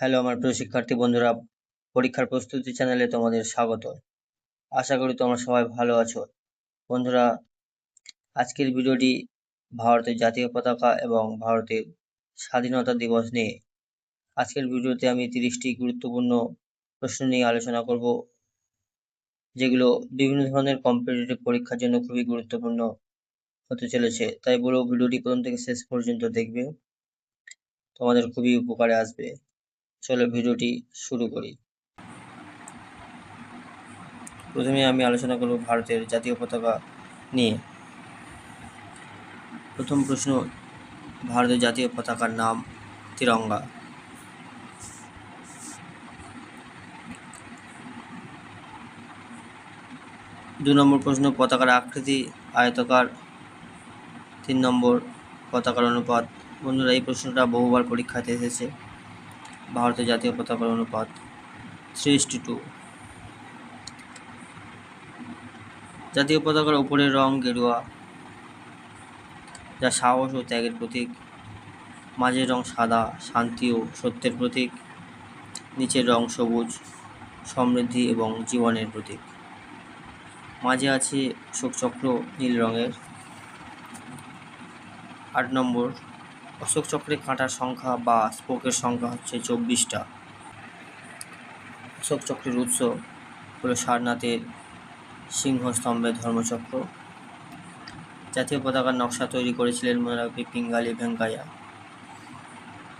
Hello আমার প্রিয় শিক্ষার্থী বন্ধুরা, পরীক্ষার প্রস্তুতি চ্যানেলে তোমাদের স্বাগত। আশা করি তোমরা সবাই ভালো আছো। বন্ধুরা, আজকের ভিডিওটি ভারতের জাতীয় পতাকা এবং ভারতের স্বাধীনতা দিবস নিয়ে। আজকের ভিডিওতে আমি 30টি গুরুত্বপূর্ণ প্রশ্ন নিয়ে আলোচনা করব, যেগুলো বিভিন্ন ধরনের কম্পিটিটিভ পরীক্ষার জন্য খুবই গুরুত্বপূর্ণ হতে চলেছে। তাই বলবো ভিডিওটি প্রথম থেকে শেষ পর্যন্ত দেখবে, তোমাদের খুবই উপকারে আসবে। চলো ভিডিওটি শুরু করি। প্রথমে আমি আলোচনা করব ভারতের জাতীয় পতাকা নিয়ে। প্রথম প্রশ্ন, ভারতের জাতীয় পতাকার নাম তিরঙ্গা। দু নম্বর প্রশ্ন, পতাকার আকৃতি আয়তাকার। 3 নম্বর, পতাকার অনুপাত। বন্ধুরা, এই প্রশ্নটা বহুবার পরীক্ষাতে এসেছে। ভারতের জাতীয় পতাকার অনুপাত 3:2। জাতীয় পতাকার উপরের রং গেরুয়া, যা সাহস ও ত্যাগের প্রতীক। মাঝের রং সাদা, শান্তি ও সত্যের প্রতীক। নিচের রং সবুজ, সমৃদ্ধি এবং জীবনের প্রতীক। মাঝে আছে অশোক চক্র নীল রঙের। 8 নম্বর, অশোক চক্রে কাঁটার সংখ্যা বা স্পোকের সংখ্যা হচ্ছে 24টা। অশোক চক্রের উৎস হল সারনাথের সিংহস্তম্ভের ধর্মচক্র। জাতীয় পতাকার নকশা তৈরি করেছিলেন মনে রাখবে পিঙ্গালি ভেঙ্কাইয়া।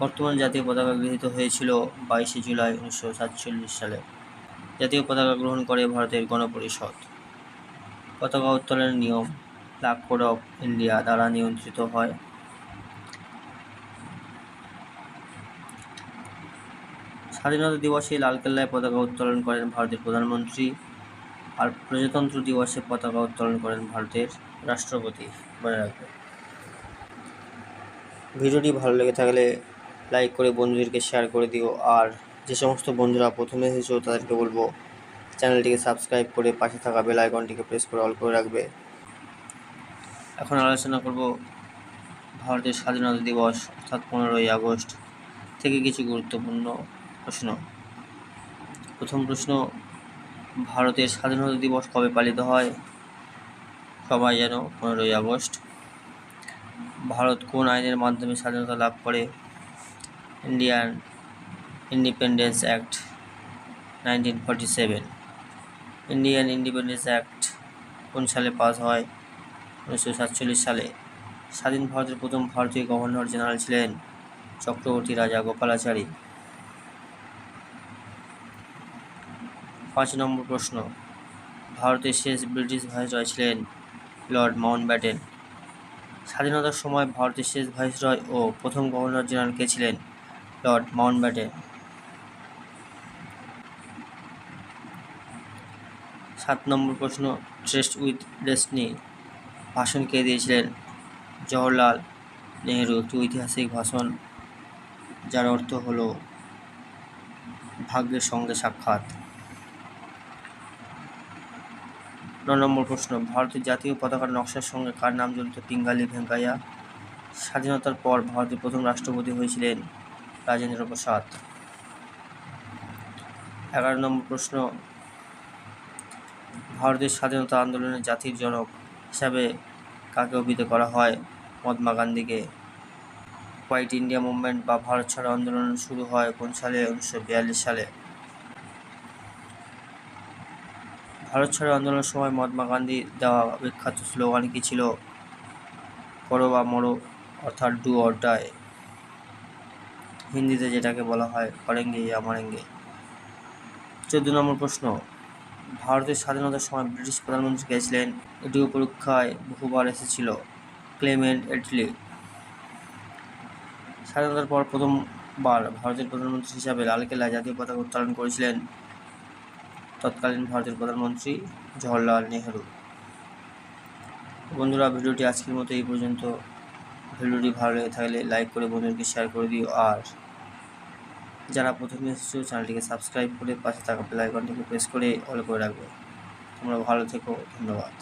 বর্তমান জাতীয় পতাকা গৃহীত হয়েছিল 22শে জুলাই 1947 সালে। জাতীয় পতাকা গ্রহণ করে ভারতের গণপরিষদ। পতাকা উত্তোলনের নিয়ম ফ্ল্যাগ কোড অফ ইন্ডিয়া দ্বারা নিয়ন্ত্রিত হয়। স্বাধীনতা দিবসে লালকেল্লায় পতাকা উত্তোলন করেন ভারতের প্রধানমন্ত্রী, আর প্রজাতন্ত্র দিবসে পতাকা উত্তোলন করেন ভারতের রাষ্ট্রপতি। মনে রাখবে। ভিডিওটি ভালো লেগে থাকলে লাইক করে বন্ধুদেরকে শেয়ার করে দিও। আর যে সমস্ত বন্ধুরা প্রথমে এসেছো তাদেরকে বলবো চ্যানেলটিকে সাবস্ক্রাইব করে পাশে থাকা বেল আইকনটিকে প্রেস করে অল করে রাখবে। এখন আলোচনা করব ভারতের স্বাধীনতা দিবস অর্থাৎ 15ই আগস্ট থেকে কিছু গুরুত্বপূর্ণ প্রশ্ন। প্রথম প্রশ্ন, ভারতের স্বাধীনতা দিবস কবে পালিত হয়? সবাই জানো 15ই আগস্ট। ভারত কোন আইনের মাধ্যমে স্বাধীনতা লাভ করে? Indian independence act 1947। Indian independence act কোন সালে পাস হয়? 1947 সালে। স্বাধীন ভারতের প্রথম ভারতীয় গভর্নর জেনারেল ছিলেন চক্রবর্তী রাজা গোপালাচারী। 5 নম্বর প্রশ্ন, ভারতের শেষ ব্রিটিশ ভাইসরয় ছিলেন লর্ড মাউন্টব্যাটেন। স্বাধীনতার সময় ভারতের শেষ ভাইসরয় ও প্রথম গভর্নর জেনারেল কে ছিলেন? Lord Mountbatten. 7 নম্বর প্রশ্ন, ট্রেস্ট উইথ ডেস্টিনি ভাষণ কে দিয়েছিলেন? জওহরলাল নেহেরু। একটি ঐতিহাসিক ভাষণ যার অর্থ হলো ভাগ্যের সঙ্গে সাক্ষাৎ। 9 নম্বর প্রশ্ন, ভারতের জাতীয় পতাকার নকশার সঙ্গে কার নাম জড়িত? পিঙ্গালি ভেঙ্কাইয়া। স্বাধীনতার পর ভারতের প্রথম রাষ্ট্রপতি হয়েছিলেন রাজেন্দ্র প্রসাদ। 11 নম্বর প্রশ্ন, ভারতের স্বাধীনতা আন্দোলনের জাতির জনক হিসাবে কাকে অভিহিত করা হয়? মহাত্মা গান্ধীকে। হোয়াইট ইন্ডিয়া মুভমেন্ট বা ভারত ছাড়ো আন্দোলন শুরু হয় কোন সালে? 1942 সালে। ভারত ছাড়ো আন্দোলনের সময় মহাত্মা গান্ধী দেওয়া বিখ্যাত স্লোগান কি ছিল? করো বা মরো, অর্থাৎ ডু অর ডাই। হিন্দিতে যেটাকে বলা হয় করেঙ্গে ইয়া মরেঙ্গে। 14 নম্বর প্রশ্ন, ভারতের স্বাধীনতার সময় ব্রিটিশ প্রধানমন্ত্রী কে ছিলেন? এটিও পরীক্ষায় বহুবার এসেছিল, ক্লেমেন্ট এটলি। স্বাধীনতার পর প্রথমবার ভারতের প্রধানমন্ত্রী হিসাবে লালকেল্লায় জাতীয় পতাকা উত্তোলন করেছিলেন তৎকালীন ভারতের প্রধানমন্ত্রী জওহরলাল নেহেরু। বন্ধুরা, ভিডিওটি আজকের মতো এই পর্যন্ত। ভিডিওটি ভালো লেগে থাকলে লাইক করে বন্ধুদেরকে শেয়ার করে দিও। আর যারা প্রথমে এসেছো চ্যানেলটিকে সাবস্ক্রাইব করে পাশে থাকা বেল আইকনটিকে প্রেস করে অল করে রাখবে। তোমরা ভালো থেকো, ধন্যবাদ।